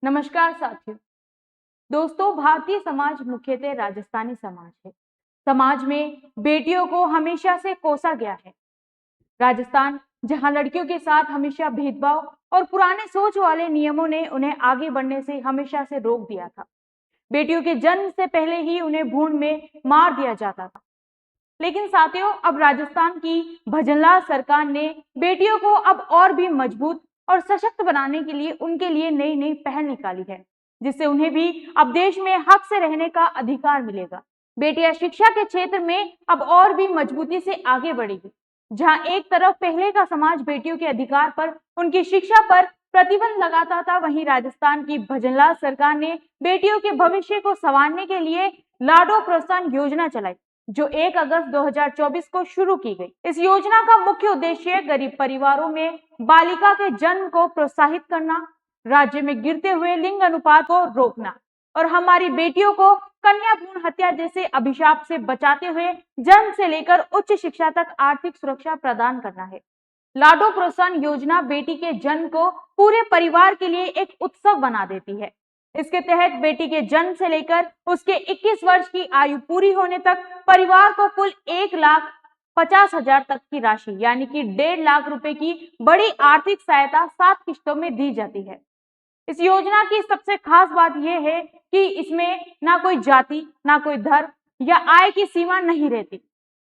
नमस्कार साथियों। दोस्तों, भारतीय समाज मुख्यतः राजस्थानी समाज है। समाज में बेटियों को हमेशा से कोसा गया है। राजस्थान, जहां लड़कियों के साथ हमेशा भेदभाव और पुराने सोच वाले नियमों ने उन्हें आगे बढ़ने से हमेशा से रोक दिया था। बेटियों के जन्म से पहले ही उन्हें भ्रूण में मार दिया जाता था। लेकिन साथियों, अब राजस्थान की भजनलाल सरकार ने बेटियों को अब और भी मजबूत और सशक्त बनाने के लिए उनके लिए नई नई पहल निकाली है, जिससे उन्हें भी अब देश में हक से रहने का अधिकार मिलेगा। बेटियां शिक्षा के क्षेत्र में अब और भी मजबूती से आगे बढ़ेगी। जहां एक तरफ पहले का समाज बेटियों के अधिकार पर, उनकी शिक्षा पर प्रतिबंध लगाता था, वहीं राजस्थान की भजनलाल सरकार ने बेटियों के भविष्य को संवारने के लिए लाडो प्रोत्साहन योजना चलाई, जो 1 अगस्त 2024 को शुरू की गई। इस योजना का मुख्य उद्देश्य गरीब परिवारों में बालिका के जन्म को प्रोत्साहित करना, राज्य में गिरते हुए लिंग अनुपात को रोकना और हमारी बेटियों को कन्या भ्रूण हत्या जैसे अभिशाप से बचाते हुए जन्म से लेकर उच्च शिक्षा तक आर्थिक सुरक्षा प्रदान करना है। लाडो प्रोत्साहन योजना बेटी के जन्म को पूरे परिवार के लिए एक उत्सव बना देती है। इसके तहत बेटी के जन्म से लेकर उसके 21 वर्ष की आयु पूरी होने तक परिवार को कुल 1,50,000 तक की राशि यानी कि 1.5 लाख रुपए की बड़ी आर्थिक सहायता 7 किश्तों में दी जाती है। इस योजना की सबसे खास बात यह है कि इसमें ना कोई जाति, ना कोई धर्म या आय की सीमा नहीं रहती।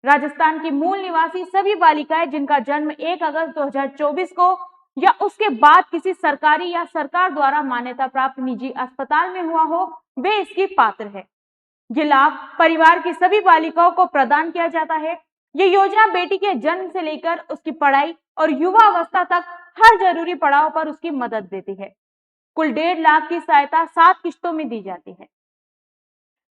राजस्थान की मूल निवासी सभी बालिकाएं जिनका जन्म 1 अगस्त 2024 को या उसके बाद किसी सरकारी या सरकार द्वारा मान्यता प्राप्त निजी अस्पताल में हुआ हो, वे इसकी पात्र है। ये लाभ परिवार की सभी बालिकाओं को प्रदान किया जाता है। ये योजना बेटी के जन्म से लेकर उसकी पढ़ाई और युवा अवस्था तक हर जरूरी पड़ाव पर उसकी मदद देती है। कुल 1.5 लाख की सहायता 7 किश्तों में दी जाती है।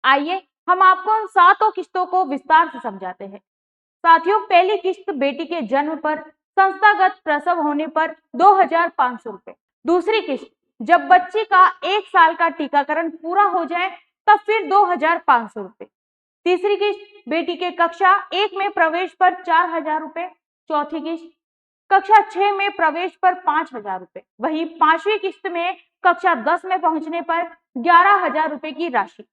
आइए हम आपको उन 7 किश्तों को विस्तार से समझाते हैं। साथियों, पहली किश्त बेटी के जन्म पर संस्थागत प्रसव होने पर 2,500 रुपए। दूसरी किश्त जब बच्ची का 1 साल का टीकाकरण पूरा हो जाए तब फिर 2,500 रुपए। तीसरी किश्त बेटी के कक्षा 1 में प्रवेश पर 4,000 रुपए। चौथी किश्त कक्षा 6 में प्रवेश पर 5,000 रुपए। वहीं 5वीं किश्त में कक्षा 10 में पहुंचने पर 11,000 रुपए की राशि।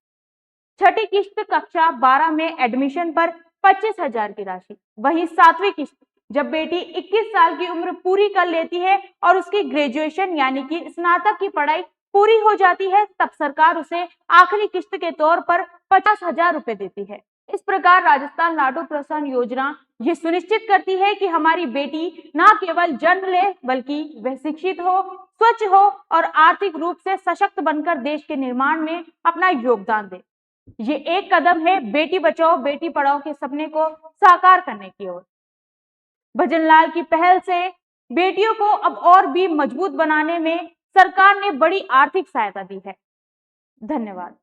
छठी किश्त कक्षा 12 में एडमिशन पर 25,000 की राशि। वहीं 7वीं किश्त जब बेटी 21 साल की उम्र पूरी कर लेती है और उसकी ग्रेजुएशन यानी कि स्नातक की पढ़ाई पूरी हो जाती है, तब सरकार उसे आखिरी किश्त के तौर पर 50,000 रुपए देती है। इस प्रकार राजस्थान लाडो प्रोत्साहन योजना ये सुनिश्चित करती है कि हमारी बेटी न केवल जन्म ले, बल्कि वह शिक्षित हो, स्वच्छ हो और आर्थिक रूप से सशक्त बनकर देश के निर्माण में अपना योगदान दे। ये एक कदम है बेटी बचाओ बेटी पढ़ाओ के सपने को साकार करने की ओर। भजनलाल की पहल से बेटियों को अब और भी मजबूत बनाने में सरकार ने बड़ी आर्थिक सहायता दी है। धन्यवाद।